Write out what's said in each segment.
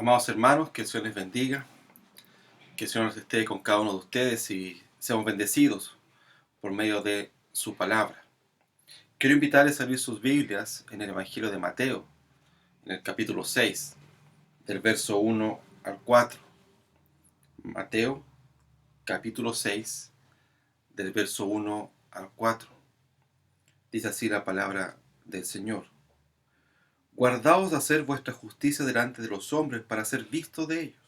Amados hermanos, que el Señor les bendiga, que el Señor esté con cada uno de ustedes y seamos bendecidos por medio de su palabra. Quiero invitarles a abrir sus Biblias en el Evangelio de Mateo, en el capítulo 6, del verso 1 al 4. Mateo, capítulo 6, del verso 1 al 4. Dice así la palabra del Señor. Guardaos de hacer vuestra justicia delante de los hombres para ser vistos de ellos.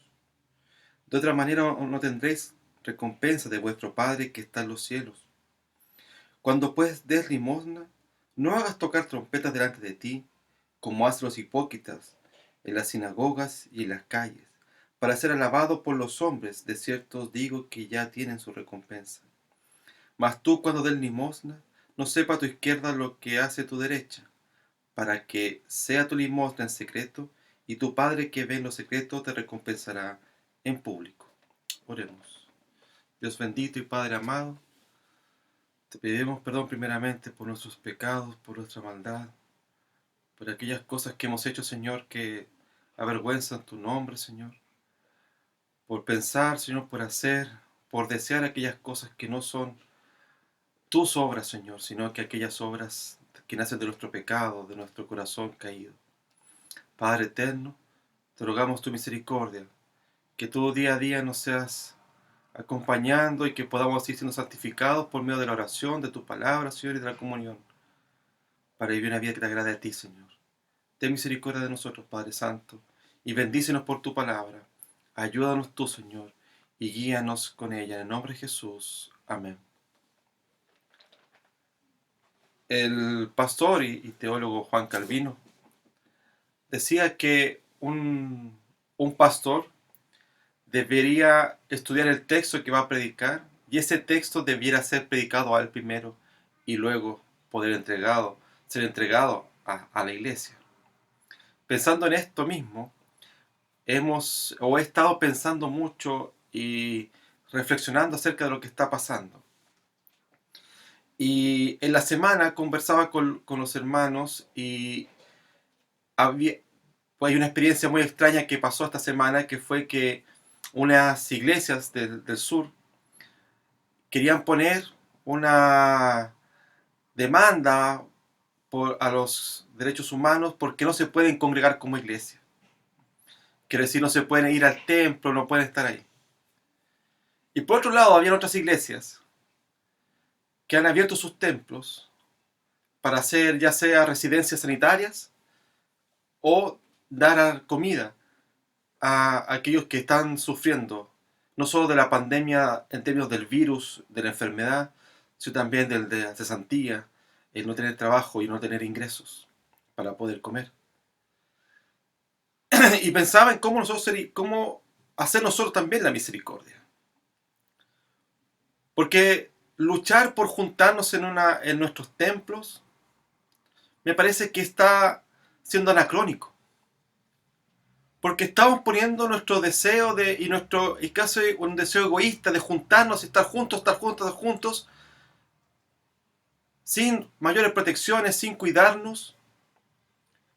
De otra manera no tendréis recompensa de vuestro Padre que está en los cielos. Cuando pues des limosna, no hagas tocar trompetas delante de ti, como hacen los hipócritas en las sinagogas y en las calles, para ser alabados por los hombres. De cierto os digo que ya tienen su recompensa. Mas tú, cuando des limosna, no sepa tu izquierda lo que hace tu derecha, para que sea tu limosna en secreto, y tu Padre que ve en lo secreto te recompensará en público. Oremos. Dios bendito y Padre amado, te pedimos perdón primeramente por nuestros pecados, por nuestra maldad, por aquellas cosas que hemos hecho, Señor, que avergüenzan tu nombre, Señor. Por pensar, Señor, por hacer, por desear aquellas cosas que no son tus obras, Señor, sino que aquellas obras que nacen de nuestro pecado, de nuestro corazón caído. Padre eterno, te rogamos tu misericordia, que tú día a día nos seas acompañando y que podamos ir siendo santificados por medio de la oración, de tu palabra, Señor, y de la comunión, para vivir una vida que te agrade a ti, Señor. Ten misericordia de nosotros, Padre Santo, y bendícenos por tu palabra. Ayúdanos tú, Señor, y guíanos con ella. En el nombre de Jesús. Amén. El pastor y teólogo Juan Calvino decía que un pastor debería estudiar el texto que va a predicar, y ese texto debiera ser predicado a él primero y luego poder ser entregado a la iglesia. Pensando en esto mismo, he estado pensando mucho y reflexionando acerca de lo que está pasando. Y en la semana conversaba con los hermanos y hay una experiencia muy extraña que pasó esta semana, que fue que unas iglesias del sur querían poner una demanda a los derechos humanos porque no se pueden congregar como iglesia. Quiere decir, no se pueden ir al templo, no pueden estar ahí. Y por otro lado, había otras iglesias que han abierto sus templos para hacer ya sea residencias sanitarias o dar comida a aquellos que están sufriendo, no solo de la pandemia en términos del virus, de la enfermedad, sino también de la cesantía, el no tener trabajo y no tener ingresos para poder comer. Y pensaba en cómo hacer nosotros también la misericordia. Porque luchar por juntarnos en nuestros templos me parece que está siendo anacrónico. Porque estamos poniendo nuestro deseo y casi un deseo egoísta de juntarnos, estar juntos, sin mayores protecciones, sin cuidarnos.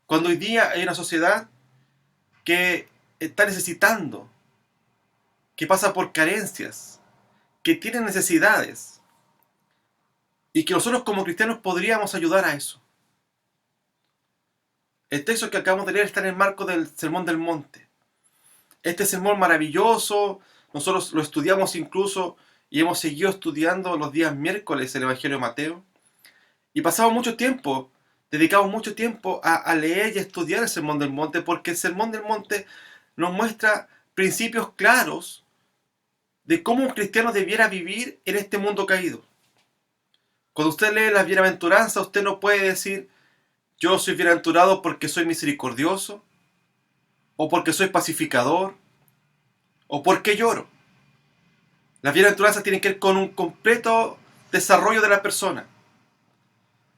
Cuando hoy día hay una sociedad que está necesitando, que pasa por carencias, que tiene necesidades, y que nosotros como cristianos podríamos ayudar a eso. El texto que acabamos de leer está en el marco del Sermón del Monte. Este sermón maravilloso, nosotros lo estudiamos incluso y hemos seguido estudiando los días miércoles el Evangelio de Mateo. Y dedicamos mucho tiempo a leer y a estudiar el Sermón del Monte, porque el Sermón del Monte nos muestra principios claros de cómo un cristiano debiera vivir en este mundo caído. Cuando usted lee las bienaventuranzas, usted no puede decir: yo soy bienaventurado porque soy misericordioso, o porque soy pacificador, o porque lloro. Las bienaventuranzas tienen que ver con un completo desarrollo de la persona.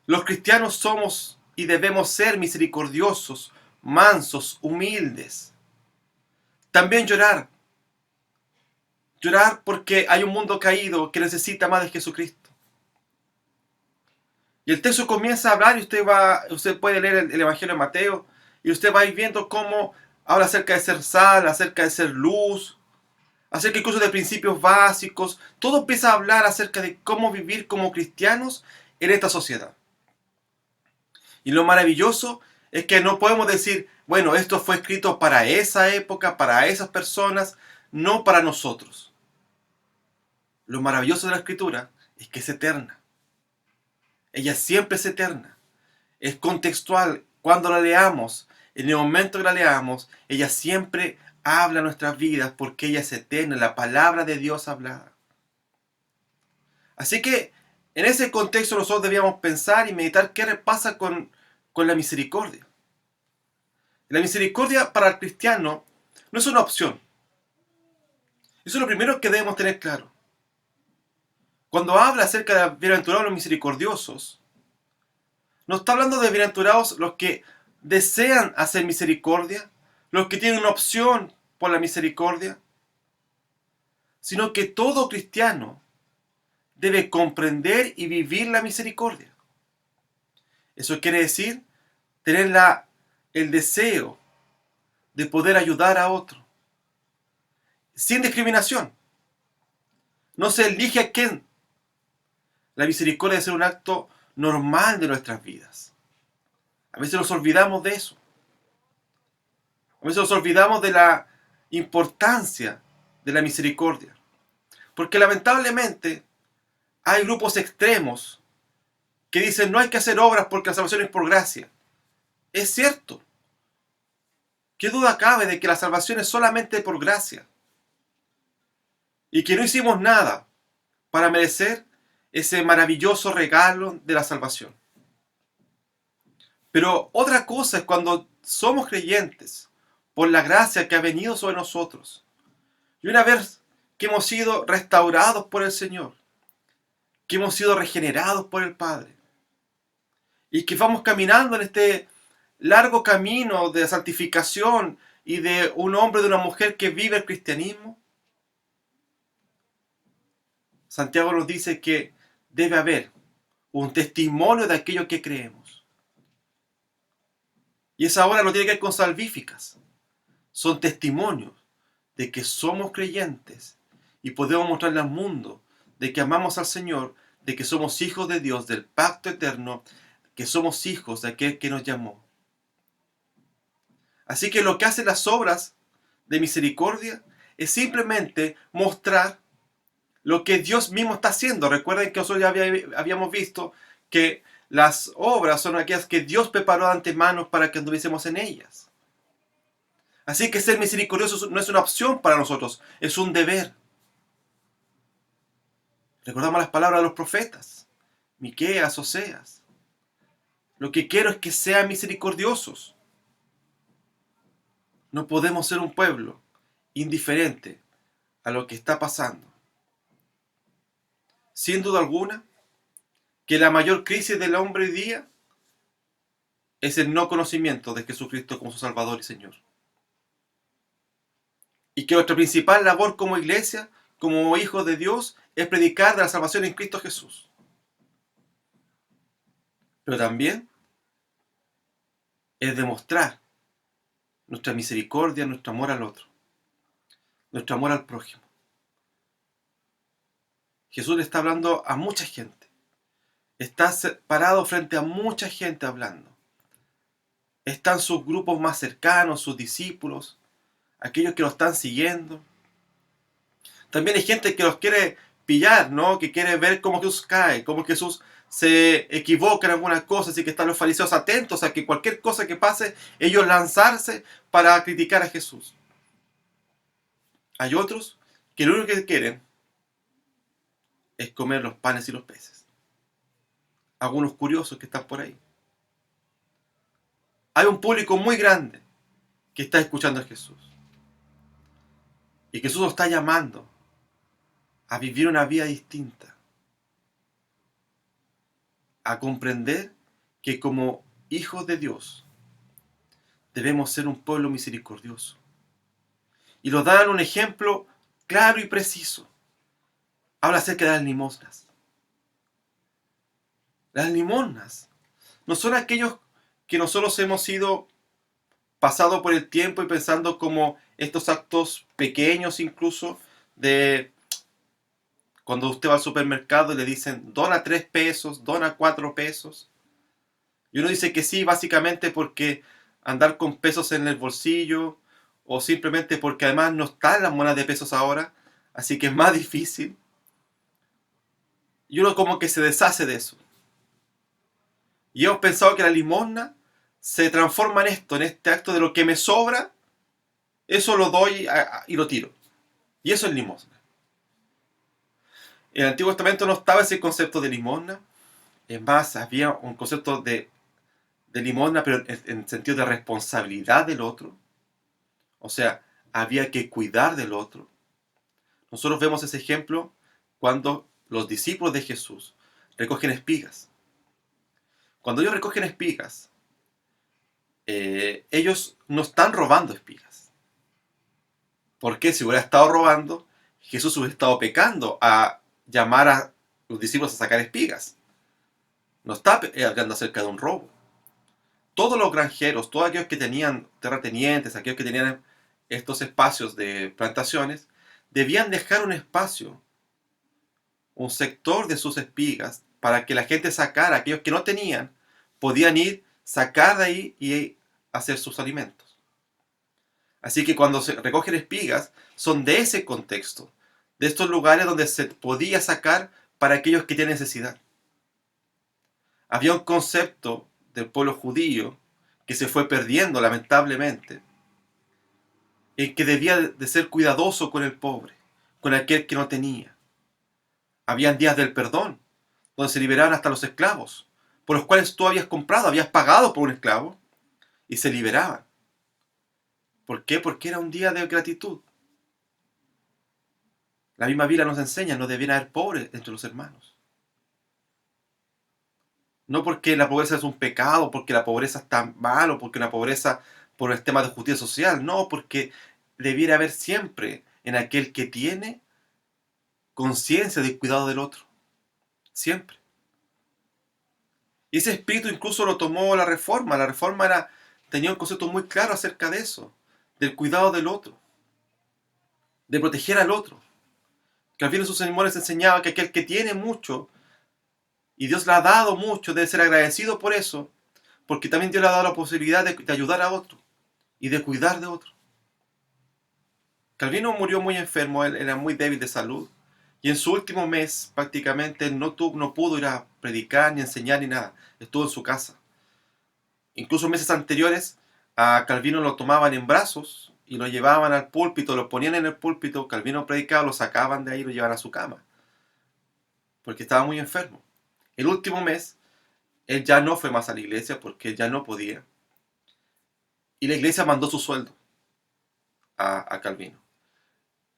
Los cristianos somos y debemos ser misericordiosos, mansos, humildes. También llorar. Llorar porque hay un mundo caído que necesita más de Jesucristo. Y el texto comienza a hablar y usted puede leer el Evangelio de Mateo y usted va a ir viendo cómo Habla acerca de ser sal, acerca de ser luz, acerca incluso de principios básicos. Todo empieza a hablar acerca de cómo vivir como cristianos en esta sociedad. Y lo maravilloso es que no podemos decir, bueno, esto fue escrito para esa época, para esas personas, no para nosotros. Lo maravilloso de la escritura es que es eterna. Ella siempre es eterna. Es contextual. Cuando la leamos, en el momento que la leamos, ella siempre habla a nuestras vidas porque ella es eterna, la palabra de Dios hablada. Así que en ese contexto nosotros debíamos pensar y meditar qué pasa con la misericordia. La misericordia para el cristiano no es una opción. Eso es lo primero que debemos tener claro. Cuando habla acerca de bienaventurados los misericordiosos, no está hablando de bienaventurados los que desean hacer misericordia, los que tienen una opción por la misericordia, sino que todo cristiano debe comprender y vivir la misericordia. Eso quiere decir tener el deseo de poder ayudar a otro, sin discriminación. No se elige a quién. La misericordia debe ser un acto normal de nuestras vidas. A veces nos olvidamos de eso. A veces nos olvidamos de la importancia de la misericordia. Porque lamentablemente hay grupos extremos que dicen no hay que hacer obras porque la salvación es por gracia. Es cierto. ¿Qué duda cabe de que la salvación es solamente por gracia? Y que no hicimos nada para merecer ese maravilloso regalo de la salvación. Pero otra cosa es cuando somos creyentes por la gracia que ha venido sobre nosotros. Y una vez que hemos sido restaurados por el Señor, que hemos sido regenerados por el Padre, y que vamos caminando en este largo camino de santificación y de un hombre y de una mujer que vive el cristianismo, Santiago nos dice que debe haber un testimonio de aquello que creemos. Y esa obra no tiene que ver con salvíficas. Son testimonios de que somos creyentes y podemos mostrarle al mundo de que amamos al Señor, de que somos hijos de Dios, del pacto eterno, que somos hijos de aquel que nos llamó. Así que lo que hacen las obras de misericordia es simplemente mostrar lo que Dios mismo está haciendo. Recuerden que nosotros ya habíamos visto que las obras son aquellas que Dios preparó de antemano para que anduviésemos en ellas. Así que ser misericordioso no es una opción para nosotros, es un deber. Recordamos las palabras de los profetas, Miqueas, Oseas. Lo que quiero es que sean misericordiosos. No podemos ser un pueblo indiferente a lo que está pasando. Sin duda alguna, que la mayor crisis del hombre hoy día es el no conocimiento de Jesucristo como su Salvador y Señor. Y que nuestra principal labor como iglesia, como hijos de Dios, es predicar de la salvación en Cristo Jesús. Pero también es demostrar nuestra misericordia, nuestro amor al otro, nuestro amor al prójimo. Jesús le está hablando a mucha gente. Está parado frente a mucha gente hablando. Están sus grupos más cercanos, sus discípulos, aquellos que lo están siguiendo. También hay gente que los quiere pillar, ¿no? Que quiere ver cómo Jesús cae, cómo Jesús se equivoca en algunas cosas y que están los fariseos atentos a que cualquier cosa que pase, ellos lanzarse para criticar a Jesús. Hay otros que lo único que quieren es comer los panes y los peces. Algunos curiosos que están por ahí. Hay un público muy grande que está escuchando a Jesús. Y Jesús nos está llamando a vivir una vida distinta. A comprender que como hijos de Dios debemos ser un pueblo misericordioso. Y nos dan un ejemplo claro y preciso. Habla acerca de las limosnas. Las limosnas no son aquellos que nosotros hemos sido pasado por el tiempo y pensando como estos actos pequeños incluso de cuando usted va al supermercado y le dicen dona 3 pesos, dona 4 pesos. Y uno dice que sí, básicamente porque andar con pesos en el bolsillo o simplemente porque además no están las monedas de pesos ahora, así que es más difícil. Y uno como que se deshace de eso. Y hemos pensado que la limosna se transforma en esto, en este acto de lo que me sobra, eso lo doy y lo tiro. Y eso es limosna. En el Antiguo Testamento no estaba ese concepto de limosna. Es más, había un concepto de limosna, pero en el sentido de responsabilidad del otro. O sea, había que cuidar del otro. Nosotros vemos ese ejemplo cuando los discípulos de Jesús recogen espigas. Cuando ellos recogen espigas, ellos no están robando espigas. Porque si hubiera estado robando, Jesús hubiera estado pecando a llamar a los discípulos a sacar espigas. No está hablando acerca de un robo. Todos los granjeros, todos aquellos que tenían terratenientes, aquellos que tenían estos espacios de plantaciones, debían dejar un espacio, un sector de sus espigas para que la gente sacara, aquellos que no tenían, podían ir, sacar de ahí y hacer sus alimentos. Así que cuando se recogen espigas, son de ese contexto, de estos lugares donde se podía sacar para aquellos que tienen necesidad. Había un concepto del pueblo judío que se fue perdiendo lamentablemente, en que debía de ser cuidadoso con el pobre, con aquel que no tenía. Habían días del perdón, donde se liberaban hasta los esclavos, por los cuales tú habías comprado, habías pagado por un esclavo, y se liberaban. ¿Por qué? Porque era un día de gratitud. La misma Biblia nos enseña, no debiera haber pobres entre los hermanos. No porque la pobreza es un pecado, porque la pobreza está mal, o porque la pobreza por el tema de justicia social, no, porque debiera haber siempre en aquel que tiene conciencia del cuidado del otro. Siempre. Y ese espíritu incluso lo tomó la Reforma. La Reforma tenía un concepto muy claro acerca de eso, del cuidado del otro, de proteger al otro. Calvino en sus sermones enseñaba que aquel que tiene mucho, y Dios le ha dado mucho, debe ser agradecido por eso, porque también Dios le ha dado la posibilidad de ayudar a otro y de cuidar de otro. Calvino murió muy enfermo, él era muy débil de salud, y en su último mes prácticamente él no pudo ir a predicar, ni enseñar, ni nada. Estuvo en su casa. Incluso meses anteriores a Calvino lo tomaban en brazos y lo llevaban al púlpito, lo ponían en el púlpito, Calvino predicaba, lo sacaban de ahí y lo llevaban a su cama, porque estaba muy enfermo. El último mes, él ya no fue más a la iglesia porque él ya no podía. Y la iglesia mandó su sueldo a Calvino.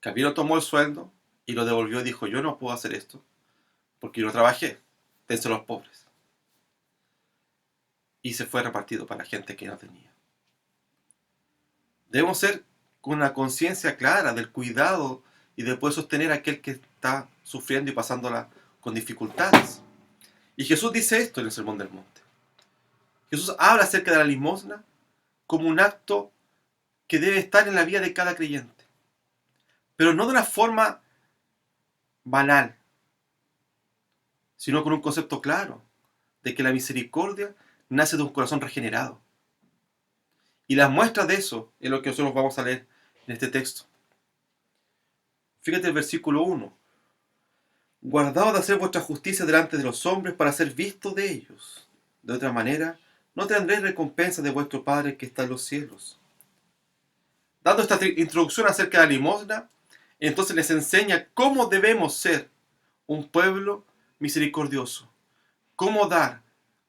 Calvino tomó el sueldo y lo devolvió y dijo, yo no puedo hacer esto porque yo no trabajé, dense a los pobres. Y se fue repartido para la gente que no tenía. Debemos ser con una conciencia clara del cuidado y de poder sostener a aquel que está sufriendo y pasándola con dificultades. Y Jesús dice esto en el Sermón del Monte. Jesús habla acerca de la limosna como un acto que debe estar en la vida de cada creyente. Pero no de una forma banal, sino con un concepto claro de que la misericordia nace de un corazón regenerado. Y las muestras de eso es lo que nosotros vamos a leer en este texto. Fíjate el versículo 1. Guardaos de hacer vuestra justicia delante de los hombres para ser vistos de ellos. De otra manera, no tendréis recompensa de vuestro Padre que está en los cielos. Dando esta introducción acerca de la limosna, entonces les enseña cómo debemos ser un pueblo misericordioso. Cómo dar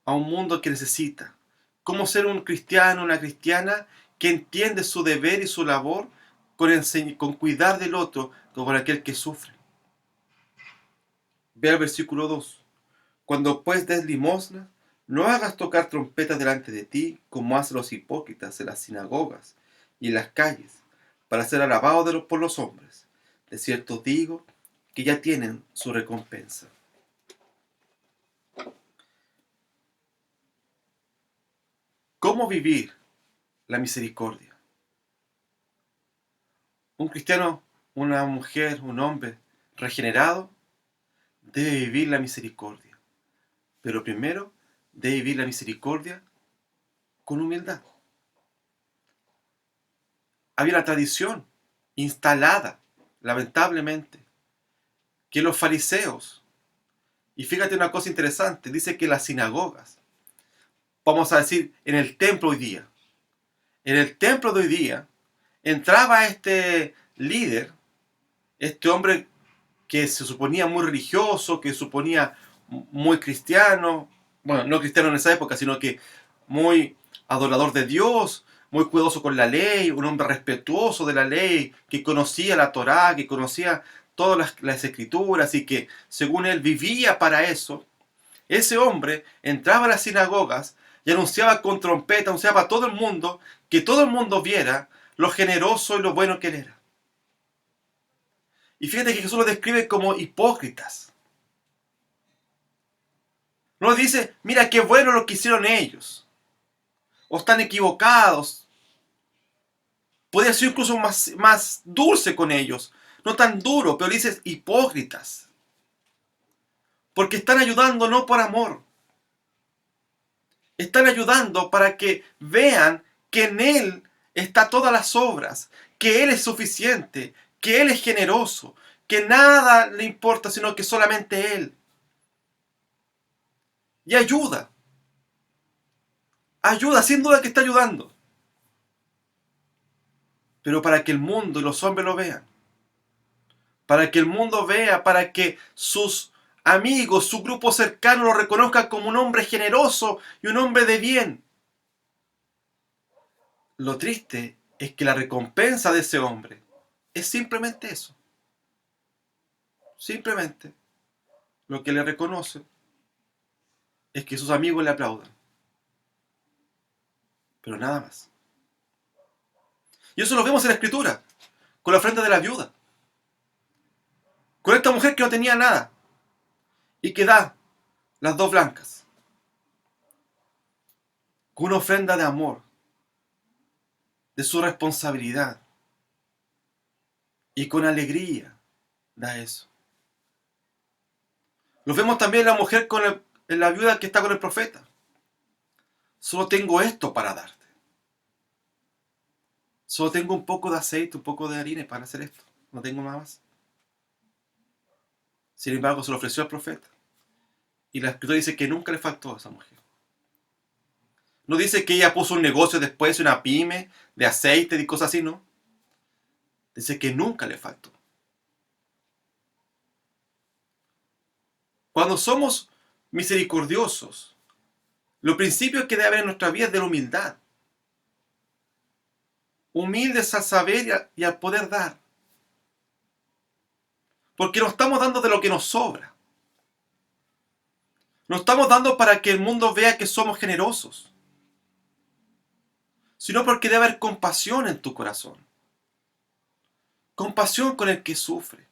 a un mundo que necesita. Cómo ser un cristiano, una cristiana que entiende su deber y su labor con cuidar del otro, con aquel que sufre. Ve al versículo 2. Cuando pues des limosna, no hagas tocar trompetas delante de ti, como hacen los hipócritas en las sinagogas y en las calles, para ser alabados por los hombres. De cierto digo que ya tienen su recompensa. ¿Cómo vivir la misericordia. Un cristiano, una mujer, un hombre regenerado debe vivir la misericordia. Pero primero debe vivir la misericordia con humildad. Había una tradición instalada, lamentablemente, que los fariseos, y fíjate una cosa interesante, dice que las sinagogas, vamos a decir, en el templo hoy día, en el templo de hoy día, entraba este líder, este hombre que se suponía muy religioso, que se suponía muy cristiano, bueno, no cristiano en esa época, sino que muy adorador de Dios, muy cuidadoso con la ley, un hombre respetuoso de la ley, que conocía la Torá, que conocía todas las escrituras y que según él vivía para eso. Ese hombre entraba a las sinagogas y anunciaba con trompeta, anunciaba a todo el mundo, que todo el mundo viera lo generoso y lo bueno que él era. Y fíjate que Jesús lo describe como hipócritas. No dice, mira qué bueno lo que hicieron ellos. O están equivocados. Podría ser incluso más dulce con ellos. No tan duro, pero dices hipócritas. Porque están ayudando no por amor. Están ayudando para que vean que en Él está todas las obras. Que Él es suficiente. Que Él es generoso. Que nada le importa sino que solamente Él. Y ayuda. Ayuda, sin duda que está ayudando. Pero para que el mundo y los hombres lo vean. Para que el mundo vea, para que sus amigos, su grupo cercano lo reconozcan como un hombre generoso y un hombre de bien. Lo triste es que la recompensa de ese hombre es simplemente eso. Simplemente lo que le reconoce es que sus amigos le aplaudan. Pero nada más. Y eso lo vemos en la Escritura, con la ofrenda de la viuda. Con esta mujer que no tenía nada y que da las dos blancas. Con una ofrenda de amor, de su responsabilidad. Y con alegría da eso. Lo vemos también en la mujer en la viuda que está con el profeta. Solo tengo esto para darte. Solo tengo un poco de aceite, un poco de harina para hacer esto. No tengo nada más. Sin embargo, se lo ofreció al profeta. Y la escritura dice que nunca le faltó a esa mujer. No dice que ella puso un negocio después, una pyme de aceite y cosas así, no. Dice que nunca le faltó. Cuando somos misericordiosos, lo principio que debe haber en nuestra vida es de la humildad. Humildes al saber y al poder dar. Porque nos estamos dando de lo que nos sobra. Nos estamos dando para que el mundo vea que somos generosos. Sino porque debe haber compasión en tu corazón. Compasión con el que sufre.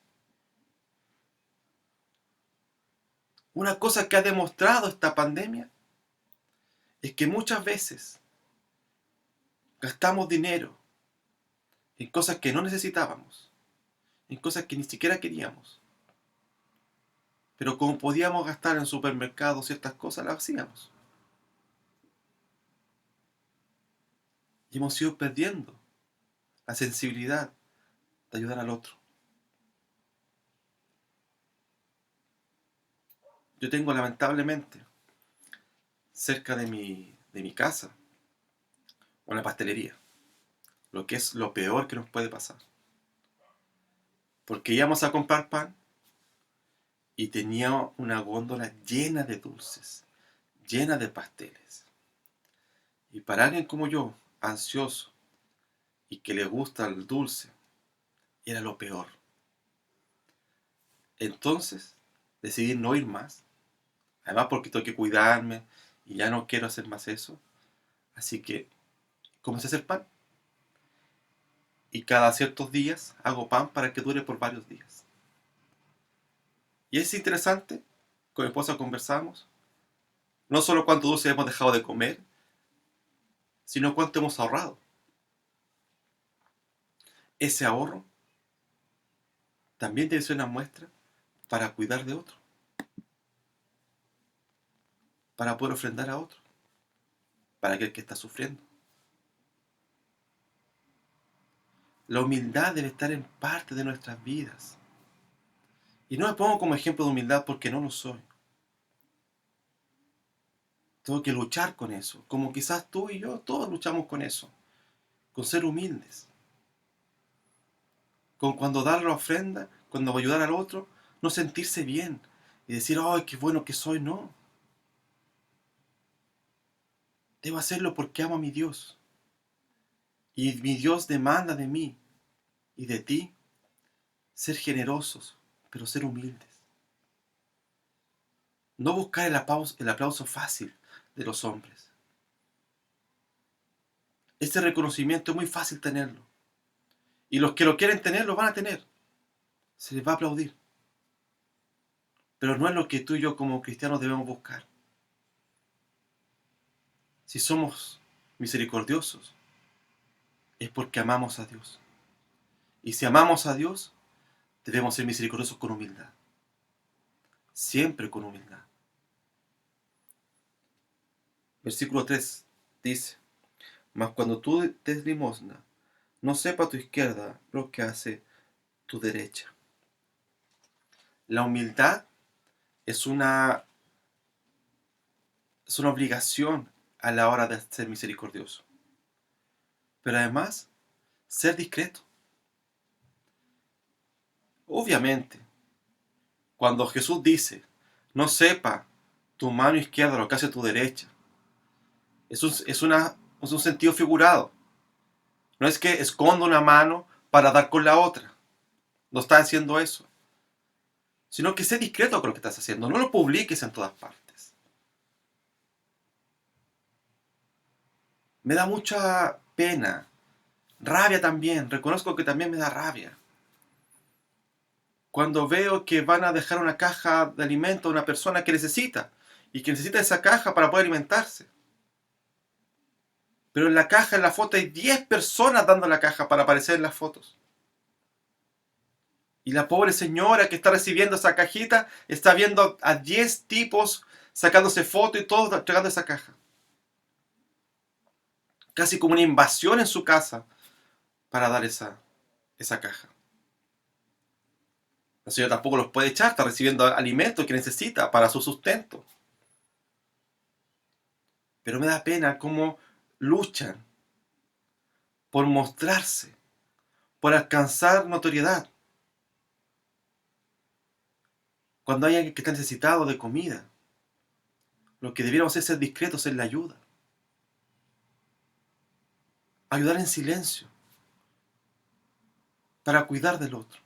Una cosa que ha demostrado esta pandemia es que muchas veces gastamos dinero en cosas que no necesitábamos, en cosas que ni siquiera queríamos. Pero como podíamos gastar en supermercados ciertas cosas, las hacíamos. Y hemos ido perdiendo la sensibilidad de ayudar al otro. Yo tengo lamentablemente cerca de mi casa una pastelería, lo que es lo peor que nos puede pasar. Porque íbamos a comprar pan y tenía una góndola llena de dulces, llena de pasteles. Y para alguien como yo, ansioso y que le gusta el dulce, era lo peor. Entonces decidí no ir más. Además porque tengo que cuidarme y ya no quiero hacer más eso. Así que comencé a hacer pan. Y cada ciertos días hago pan para que dure por varios días. Y es interesante, con mi esposa conversamos, no solo cuánto dulce hemos dejado de comer, sino cuánto hemos ahorrado. ese ahorro también debe ser una muestra para cuidar de otro, para poder ofrendar a otro, para aquel que está sufriendo. La humildad debe estar en parte de nuestras vidas. Y no me pongo como ejemplo de humildad porque no lo soy. Tengo que luchar con eso, como quizás tú y yo, todos luchamos con eso, con ser humildes, con cuando dar la ofrenda, cuando ayudar al otro, no sentirse bien y decir, ¡ay, qué bueno que soy! No, debo hacerlo porque amo a mi Dios. Y mi Dios demanda de mí y de ti ser generosos, pero ser humildes. No buscar el aplauso fácil de los hombres. Ese reconocimiento es muy fácil tenerlo. Y los que lo quieren tener, lo van a tener. Se les va a aplaudir. Pero no es lo que tú y yo como cristianos debemos buscar. Si somos misericordiosos, es porque amamos a Dios. Y si amamos a Dios, debemos ser misericordiosos con humildad. Siempre con humildad. Versículo 3 dice, mas cuando tú des limosna, no sepa tu izquierda lo que hace tu derecha. La humildad es una obligación a la hora de ser misericordioso. Pero además, ser discreto. Obviamente, cuando Jesús dice, no sepa tu mano izquierda lo que hace tu derecha, es un sentido figurado. No es que esconda una mano para dar con la otra. No está haciendo eso. Sino que sé discreto con lo que estás haciendo. No lo publiques en todas partes. Me da mucha pena. Rabia también. Reconozco que también me da rabia. Cuando veo que van a dejar una caja de alimento a una persona que necesita. Y que necesita esa caja para poder alimentarse. Pero en la caja, en la foto, hay 10 personas dando la caja para aparecer en las fotos. Y la pobre señora que está recibiendo esa cajita está viendo a 10 tipos sacándose fotos y todos entregando esa caja. Casi como una invasión en su casa para dar esa caja. La señora tampoco los puede echar, está recibiendo alimentos que necesita para su sustento. Pero me da pena cómo luchan por mostrarse, por alcanzar notoriedad. Cuando hay alguien que está necesitado de comida, lo que debiéramos hacer es ser discretos en la ayuda. Ayudar en silencio para cuidar del otro.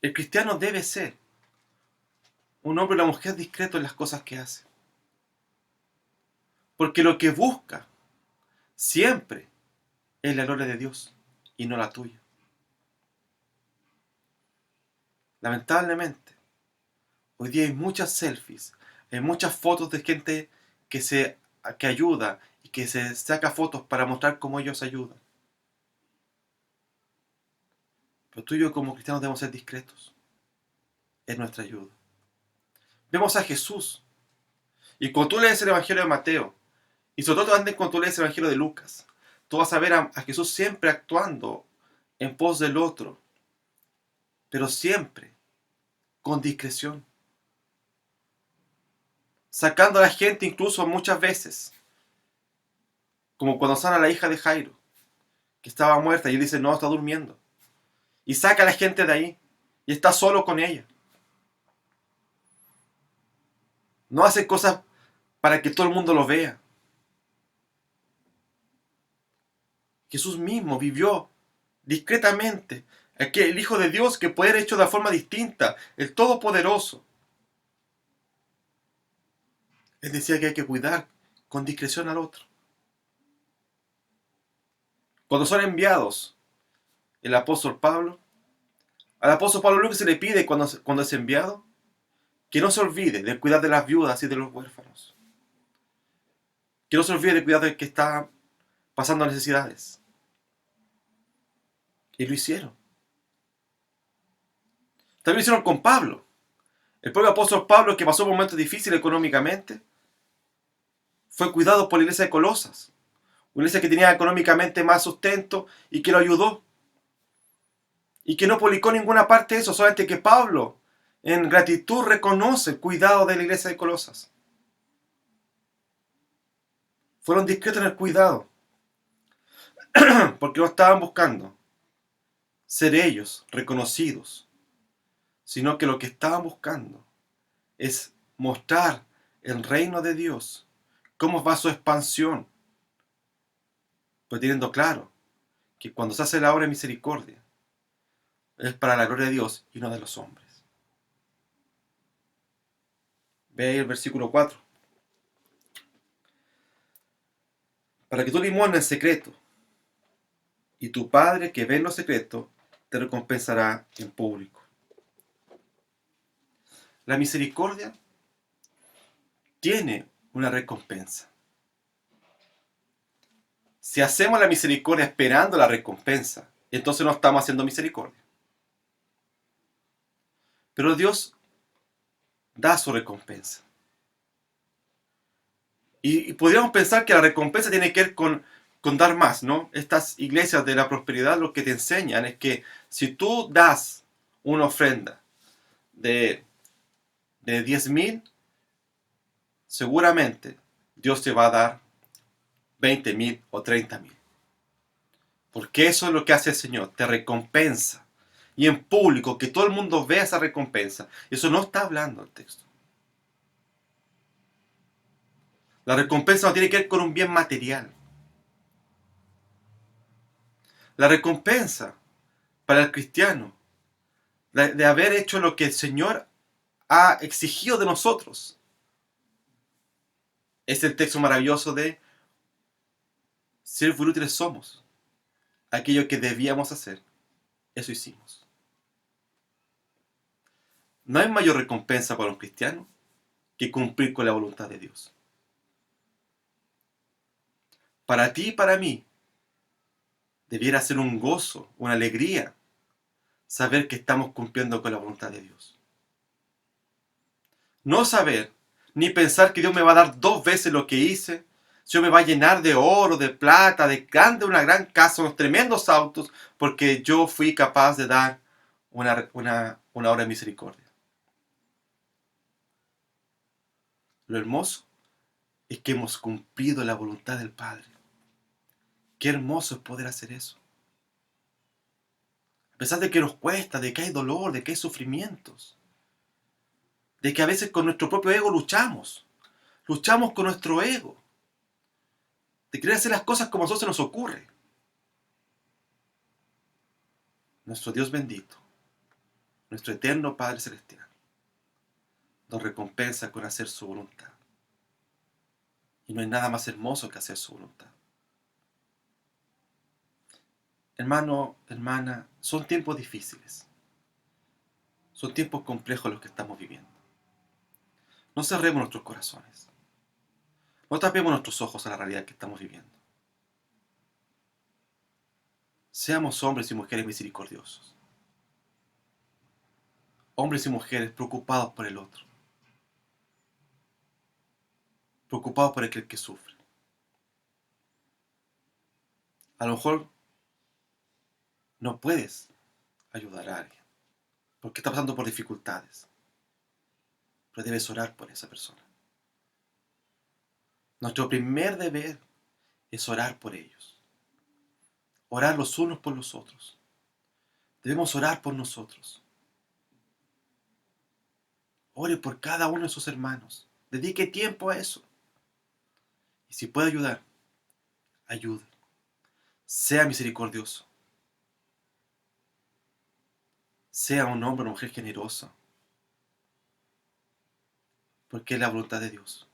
El cristiano debe ser un hombre o una mujer discreto en las cosas que hace. Porque lo que busca siempre es la gloria de Dios y no la tuya. Lamentablemente, hoy día hay muchas selfies, hay muchas fotos de gente que ayuda y que se saca fotos para mostrar cómo ellos ayudan. Pero tú y yo como cristianos debemos ser discretos en nuestra ayuda. Vemos a Jesús. Y cuando tú lees el Evangelio de Mateo, y sobre todo cuando tú lees el Evangelio de Lucas, tú vas a ver a Jesús siempre actuando en pos del otro, pero siempre con discreción. Sacando a la gente incluso muchas veces, como cuando sana a la hija de Jairo, que estaba muerta, y él dice, no, está durmiendo. Y saca a la gente de ahí, y está solo con ella. No hace cosas para que todo el mundo lo vea. Jesús mismo vivió discretamente. El Hijo de Dios que puede ser hecho de forma distinta, el Todopoderoso. Él decía que hay que cuidar con discreción al otro. Cuando son enviados el apóstol Pablo, al apóstol Pablo lo que se le pide cuando es enviado, que no se olvide de cuidar de las viudas y de los huérfanos. Que no se olvide de cuidar del que está pasando necesidades. Y lo hicieron. También lo hicieron con Pablo. El propio apóstol Pablo, que pasó momentos difíciles económicamente, fue cuidado por la iglesia de Colosas. Una iglesia que tenía económicamente más sustento y que lo ayudó. Y que no publicó ninguna parte de eso, solamente que Pablo, en gratitud, reconoce el cuidado de la iglesia de Colosas. Fueron discretos en el cuidado, porque no estaban buscando ser ellos reconocidos, sino que lo que estaban buscando es mostrar el reino de Dios, cómo va su expansión, pues teniendo claro que cuando se hace la obra de misericordia es para la gloria de Dios y no de los hombres. Ve ahí el versículo 4. Para que tú limosnes en secreto, y tu Padre que ve en lo secreto te recompensará en público. La misericordia tiene una recompensa. Si hacemos la misericordia esperando la recompensa, entonces no estamos haciendo misericordia. Pero Dios da su recompensa. Y podríamos pensar que la recompensa tiene que ver con dar más, ¿no? Estas iglesias de la prosperidad lo que te enseñan es que si tú das una ofrenda de 10.000, seguramente Dios te va a dar 20.000 o 30.000. Porque eso es lo que hace el Señor, te recompensa. Y en público, que todo el mundo vea esa recompensa. Eso no está hablando el texto. La recompensa no tiene que ver con un bien material. La recompensa para el cristiano de haber hecho lo que el Señor ha exigido de nosotros es el texto maravilloso de ser útiles somos. Aquello que debíamos hacer, eso hicimos. No hay mayor recompensa para un cristiano que cumplir con la voluntad de Dios. Para ti y para mí, debiera ser un gozo, una alegría, saber que estamos cumpliendo con la voluntad de Dios. No saber, ni pensar que Dios me va a dar 2 veces lo que hice, Dios me va a llenar de oro, de plata, de una gran casa, unos tremendos autos, porque yo fui capaz de dar una obra de misericordia. Lo hermoso es que hemos cumplido la voluntad del Padre. Qué hermoso es poder hacer eso. A pesar de que nos cuesta, de que hay dolor, de que hay sufrimientos, de que a veces con nuestro propio ego luchamos con nuestro ego, de querer hacer las cosas como a nosotros se nos ocurre. Nuestro Dios bendito, nuestro eterno Padre Celestial, nos recompensa con hacer su voluntad. Y no hay nada más hermoso que hacer su voluntad. Hermano, hermana, son tiempos difíciles. Son tiempos complejos los que estamos viviendo. No cerremos nuestros corazones. No tapemos nuestros ojos a la realidad que estamos viviendo. Seamos hombres y mujeres misericordiosos. Hombres y mujeres preocupados por el otro. Preocupados por aquel que sufre. A lo mejor no puedes ayudar a alguien porque está pasando por dificultades. Pero debes orar por esa persona. Nuestro primer deber es orar por ellos. Orar los unos por los otros. Debemos orar por nosotros. Ore por cada uno de sus hermanos. Dedique tiempo a eso. Y si puede ayudar, ayude. Sea misericordioso. Sea un hombre o mujer generoso. Porque es la voluntad de Dios.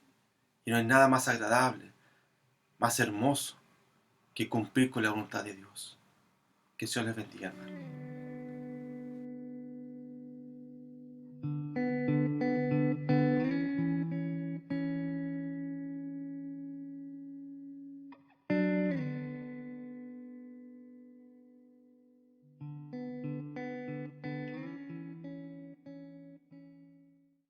Y no hay nada más agradable, más hermoso que cumplir con la voluntad de Dios. Que Dios les bendiga, hermano.